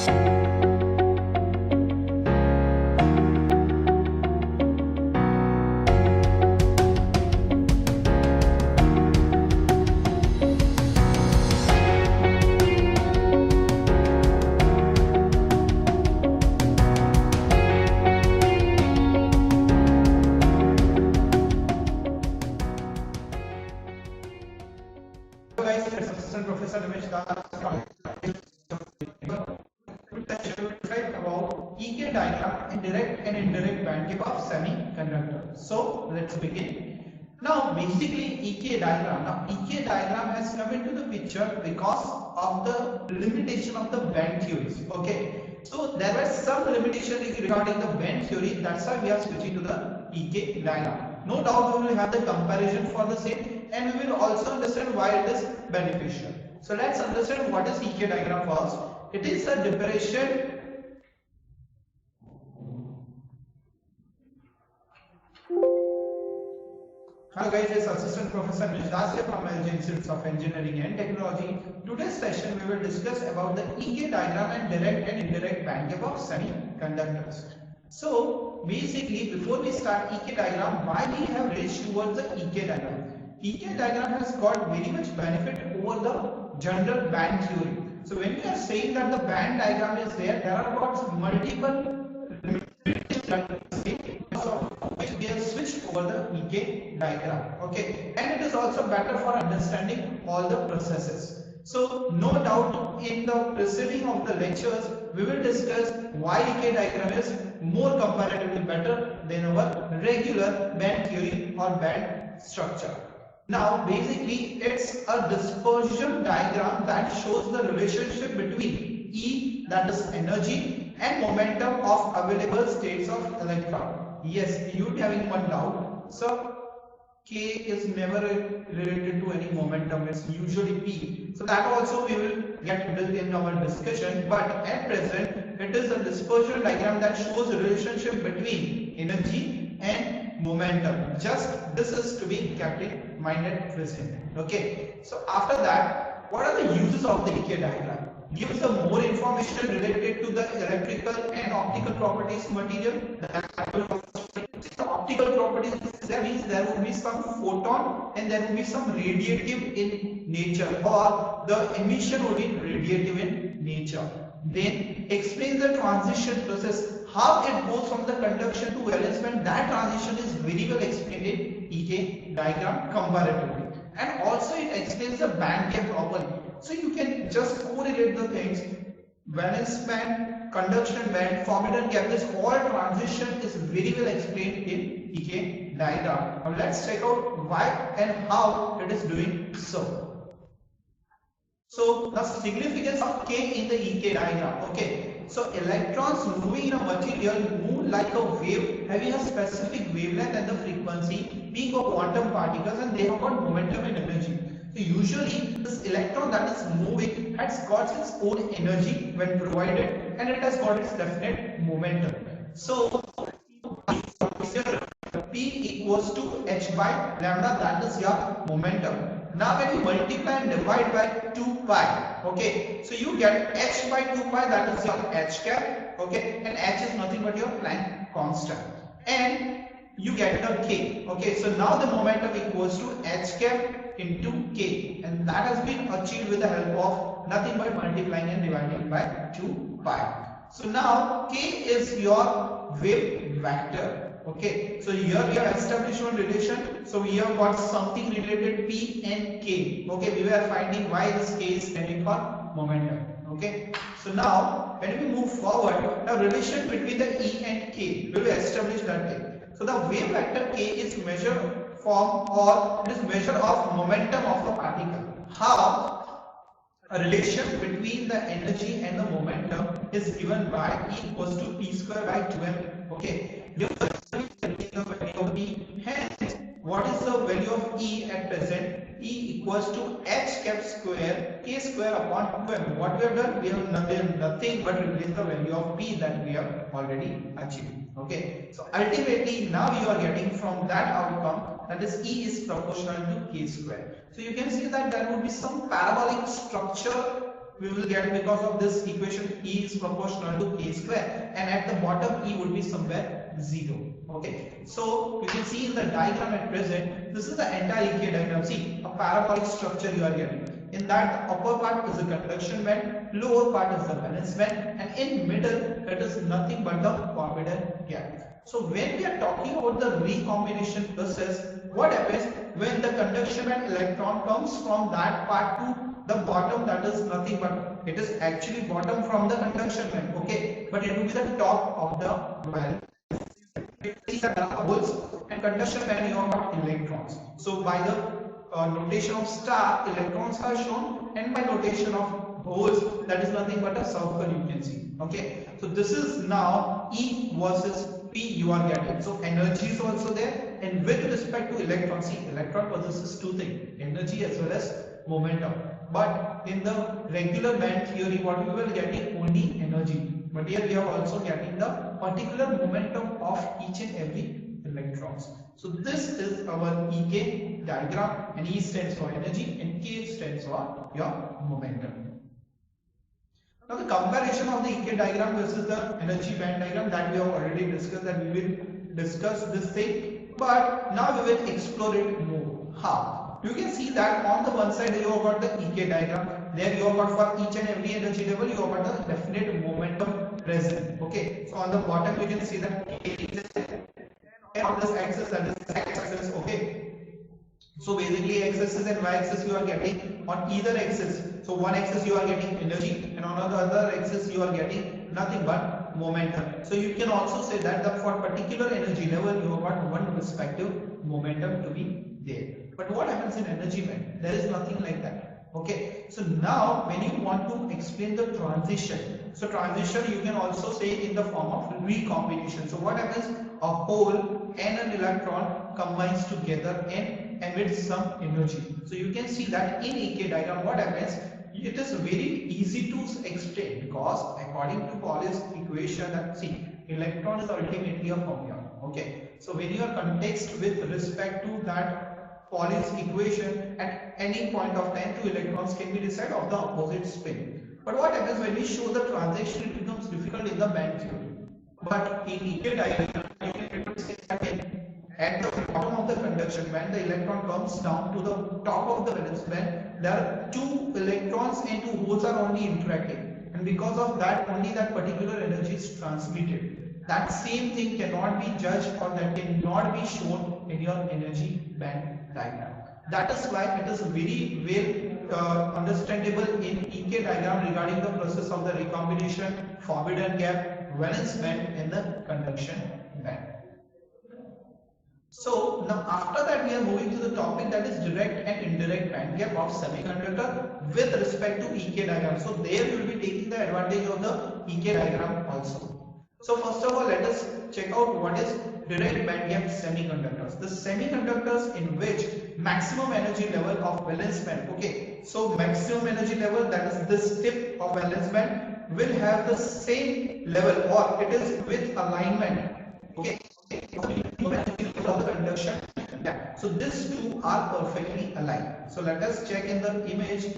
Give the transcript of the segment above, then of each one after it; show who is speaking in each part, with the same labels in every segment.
Speaker 1: Guys, it's Assistant Professor Ramesh Das from describe about EK diagram and direct and indirect band gap of semiconductor. So let's begin. Now basically EK diagram. Now EK diagram has come into the picture because of the limitation of the band theories. Okay. So there were some limitation regarding the band theory. That's why we are switching to the EK diagram. No doubt we will have the comparison for the same, and we will also understand why it is beneficial. So let's understand what is EK diagram first. It is a depression Hello guys, it's Assistant Professor Nishdas from LG Institute of Engineering and Technology. Today's session we will discuss about the EK diagram and direct and indirect band gap of semiconductors. So basically before we start EK diagram, why we have reached towards the EK diagram? EK diagram has got very much benefit over the general band theory. So when we are saying that the band diagram is there are got multiple which we have switched over the EK diagram. Okay, and it is also better for understanding all the processes. So no doubt in the preceding of the lectures we will discuss why EK diagram is more comparatively better than our regular band theory or band structure. Now basically it's a dispersion diagram that shows the relationship between E, that is energy, and momentum of available states of electron. Yes, you having one doubt. So K is never related to any momentum, it's usually P. So that also we will get built in our discussion, but at present it is a dispersion diagram that shows a relationship between energy and momentum. Just this is to be kept in mind at present. Okay, so after that, what are the uses of the EK diagram? Gives the more information related to the electrical and optical properties material. The optical properties, that means there will be some photon and there will be some radiative in nature, or the emission will be radiative in nature. Then explains the transition process, how it goes from the conduction to valence band. That transition is very well explained in EK diagram comparatively. And also it explains the band gap properly. So you can just correlate the things. Valence band, conduction band, forbidden gap, this all transition is very well explained in EK diagram. Now let's check out why and how it is doing so. So the significance of K in the EK diagram. Okay, so electrons moving in a material move like a wave having a specific wavelength and the frequency, being of quantum particles, and they have got momentum and energy. So usually this electron that is moving has got its own energy when provided, and it has got its definite momentum. So P equals to h by lambda, that is your momentum. Now when you multiply and divide by 2 pi, okay, so you get h by 2 pi, that is your h cap, okay, and h is nothing but your Planck constant, and you get the k. Okay, so now the momentum equals to h cap into k, and that has been achieved with the help of nothing but multiplying and dividing by 2 pi. So now k is your wave vector. Okay, so here we have established one relation. So we have got something related P and K. Okay, we were finding why this K is standing for momentum. Okay, so now when we move forward, now relation between the E and K, we will establish that thing. So the wave vector K is measure form, or it is measure of momentum of the particle. How? A relation between the energy and the momentum is given by E equals to P square by 2m. Okay. Hence, what is the value of E at present? E equals to h cap square k square upon 2m. What we have done? We have nothing but replace the value of P that we have already achieved. Okay. So ultimately, now you are getting from that outcome that is E is proportional to k square. So you can see that there would be some parabolic structure we will get, because of this equation, E is proportional to K square, and at the bottom E would be somewhere 0. Okay, so you can see in the diagram at present, this is the entire EK diagram. See, a parabolic structure you are getting. In that, the upper part is the conduction band, lower part is the valence band, and in middle it is nothing but the forbidden gap. So when we are talking about the recombination process, what happens when the conduction band electron comes from that part to the bottom, that is nothing but, it is actually bottom from the conduction band, okay, but it will be the top of the valence. See the holes and conduction band you have got electrons. So by the notation of star, electrons are shown, and by notation of holes, that is nothing but a circle you can see. Okay, so this is now E versus P you are getting. So energy is also there, and with respect to electron, see, electron possesses two things, energy as well as momentum. But in the regular band theory, what we will getting only energy. But here we are also getting the particular momentum of each and every electrons. So this is our EK diagram, and E stands for energy and K stands for your momentum. Now the comparison of the EK diagram versus the energy band diagram, that we have already discussed, that we will discuss this thing, but now we will explore it more. How? You can see that on the one side you have got the EK diagram, there you have got for each and every energy level you have got the definite momentum present. Okay, so on the bottom you can see that on this axis, that is x-axis. Okay, so basically x-axis and y-axis you are getting on either axis. So one axis you are getting energy, and on the other axis you are getting nothing but momentum. So you can also say that for particular energy level you have got one respective momentum to be there. But what happens in energy band? There is nothing like that. Okay, so now when you want to explain the transition, so transition you can also say in the form of recombination. So what happens? A hole and an electron combines together and emits some energy. So you can see that in EK diagram what happens? It is very easy to explain, because according to Pauli's equation, that see, electron is ultimately a fermion. Okay, so when you are context with respect to that Pauli's equation, at any point of time two electrons can be decided of the opposite spin. But what happens when we show the transition, it becomes difficult in the band theory. But in EK diagram, you can say that at the bottom of the conduction band, the electron comes down to the top of the valence band. There are two electrons and two holes are only interacting, and because of that, only that particular energy is transmitted. That same thing cannot be judged, or that cannot be shown in your energy band diagram. That is why it is very well understandable in EK diagram regarding the process of the recombination, forbidden gap, valence band, and the conduction band. So now after that we are moving to the topic, that is direct and indirect band gap of semiconductor with respect to EK diagram. So there we will be taking the advantage of the EK diagram also. So first of all, let us check out what is direct band gap semiconductors. The semiconductors in which maximum energy level of valence band, okay, so maximum energy level, that is this tip of valence band, will have the same level, or it is with alignment, okay, of the conduction. Yeah. So these two are perfectly aligned. So let us check in the image.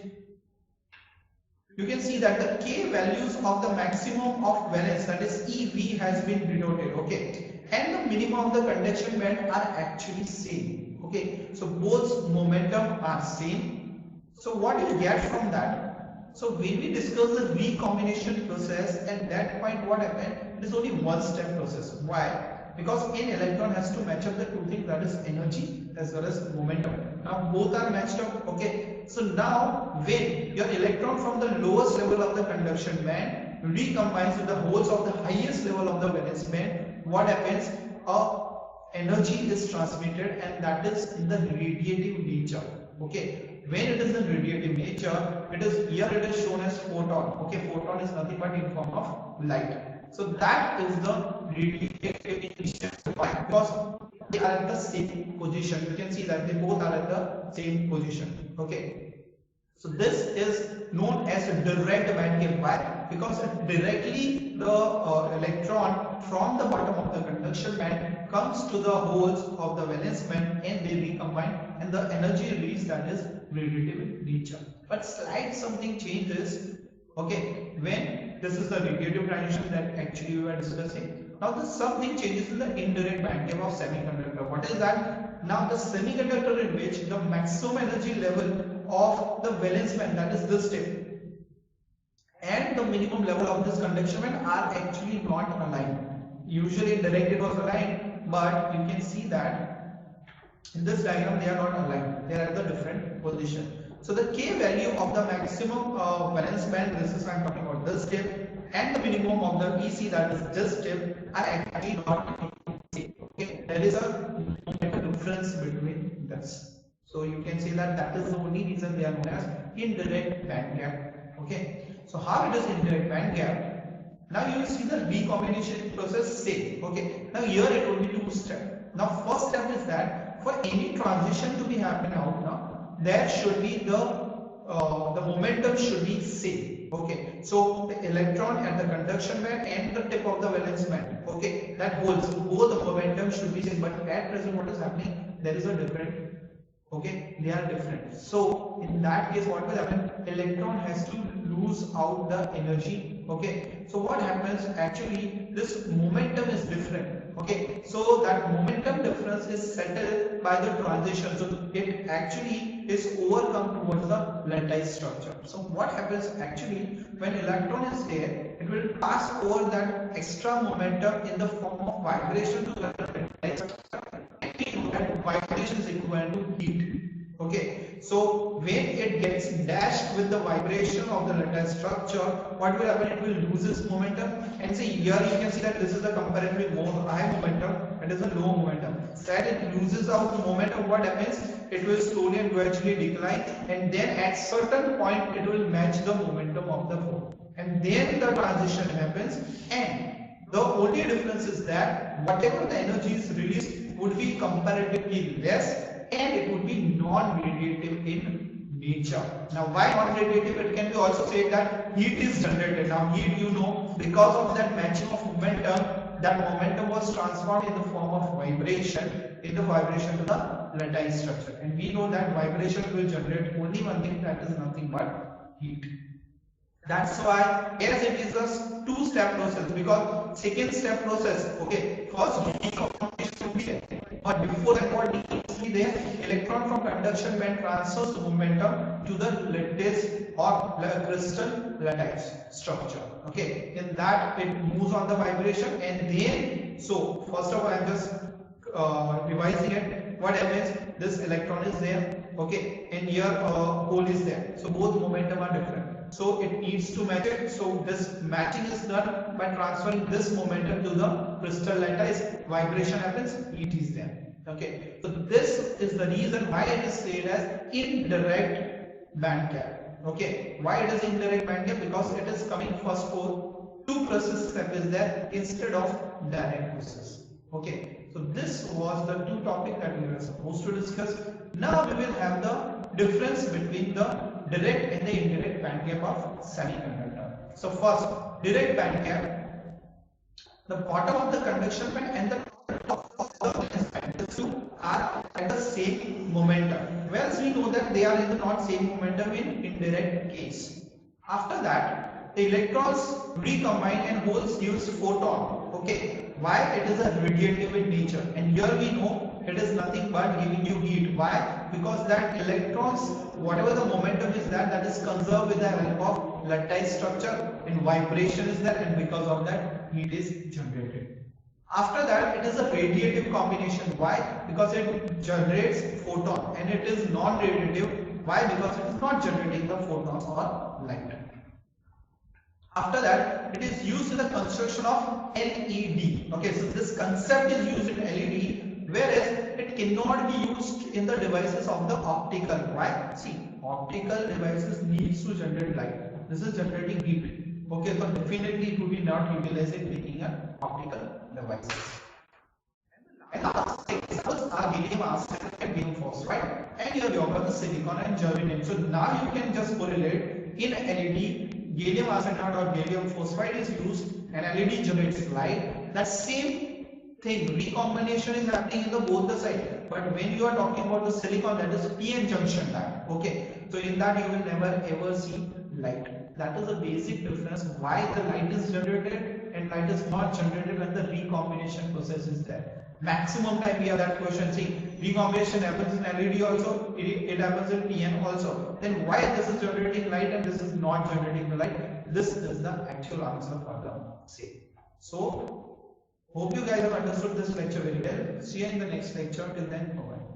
Speaker 1: You can see that the K values of the maximum of valence, that is EV, has been denoted. Okay, and the minimum of the conduction band are actually same. Okay, so both momentum are same. So what you get from that? So when we discuss the recombination process, at that point what happened? It is only one step process. Why? Because an electron has to match up the two things, that is energy as well as momentum. Now both are matched up. Okay, so now when your electron from the lowest level of the conduction band recombines with the holes of the highest level of the valence band, what happens? Energy is transmitted, and that is in the radiative nature. Okay, when it is in radiative nature, it is here, it is shown as photon. Okay, photon is nothing but in form of light. So that is the radiative nature, because they are at the same position. You can see that they both are at the same position. Okay, so this is known as a direct band gap. Why? Because directly the electron from the bottom of the conduction band comes to the holes of the valence band, and they recombine, and the energy release, that is radiative nature. But slight something changes. Okay, when this is the radiative transition that actually we were discussing. Now the something changes in the indirect band gap of semiconductor. What is that? Now the semiconductor in which the maximum energy level of the valence band, that is this tip, and the minimum level of this conduction band are actually not aligned. Usually in direct it was aligned, but you can see that in this diagram they are not aligned. They are at the different position. So the K value of the maximum valence band, this is I am talking about this tip, and the minimum of the EC, that is this tip, are actually not same. Okay, there is a difference between this. So you can say that that is the only reason they are known as indirect band gap. Okay, so how it is indirect band gap? Now you will see the recombination process same. Okay, now here it will be two steps. Now first step is that for any transition to be happen out now, there should be the momentum should be same. Okay, so the electron at the conduction band and the tip of the valence band, okay, that holds both the momentum should be same. But at present what is happening, there is a different. Okay, they are different. So in that case what will happen, electron has to lose out the energy. Okay, so what happens, actually this momentum is different. Okay, so that momentum difference is settled by the transition, so it actually is overcome towards the lattice structure. So what happens, actually when electron is there, it will pass over that extra momentum in the form of vibration to the lattice structure. Vibration is equivalent to heat. Okay, so when it gets dashed with the vibration of the lattice structure, what will happen, it will lose its momentum. And see here you can see that this is a comparatively more high momentum, it is a low momentum. That it loses out the momentum, what happens, it will slowly and gradually decline, and then at certain point it will match the momentum of the photon, and then the transition happens. And the only difference is that whatever the energy is released would be comparatively less, and it would be non-radiative in nature. Now why non-radiative? It can be also said that heat is generated. Now heat, you know, because of that matching of momentum, that momentum was transformed in the form of vibration, to the lattice structure, and we know that vibration will generate only one thing, that is nothing but heat. That's why as it is a two-step process, because second step process, okay, first recombination will be there, but before that what needs to be there, electron from conduction band transfers the momentum to the lattice or crystal lattice structure. Okay, in that it moves on the vibration, and then, so first of all I am just revising it. What happens, this electron is there, okay, and here hole is there, so both momentum are different. So it needs to match it. So this matching is done by transferring this momentum to the crystal lattice. Vibration happens, heat is there. Okay, so this is the reason why it is said as indirect band gap. Okay, why it is indirect band gap? Because it is coming first for two process step is there instead of direct process. Okay, so this was the two topic that we were supposed to discuss. Now we will have the difference between the direct and the indirect band gap of semiconductor. So first, direct band gap, the bottom of the conduction band and the top of the valence band, the two are at the same momentum, whereas we know that they are in the not same momentum in indirect case. After that, the electrons recombine and holes gives photon. Okay, why? It is a radiative in nature, and here we know it is nothing but giving you heat. Why? Because that electrons, whatever the momentum is that is conserved with the help of lattice structure, and vibration is there, and because of that heat is generated. After that, it is a radiative combination. Why? Because it generates photon, and it is non-radiative. Why? Because it is not generating the photons or light. After that, it is used in the construction of LED. Okay, so this concept is used in LED, whereas it cannot be used in the devices of the optical. Why? See, optical devices needs to generate light. This is generating heat. Okay, so definitely it would be not utilized in making an optical devices. And the last examples are gallium arsenide and gallium phosphide, and here we have the silicon and germanium. So now you can just correlate in LED. Gallium arsenide or gallium phosphide is used, and LED generates light. That same thing, recombination is happening in the both the side. But when you are talking about the silicon, that is PN junction type. Okay, so in that you will never ever see light. That is the basic difference why the light is generated and light is not generated when the recombination process is there. Maximum time we have that question. See, recombination happens in LED also, it happens in PN also. Then why this is generating light and this is not generating the light? This is the actual answer for the same. So, hope you guys have understood this lecture very well. See you in the next lecture. Till then, bye.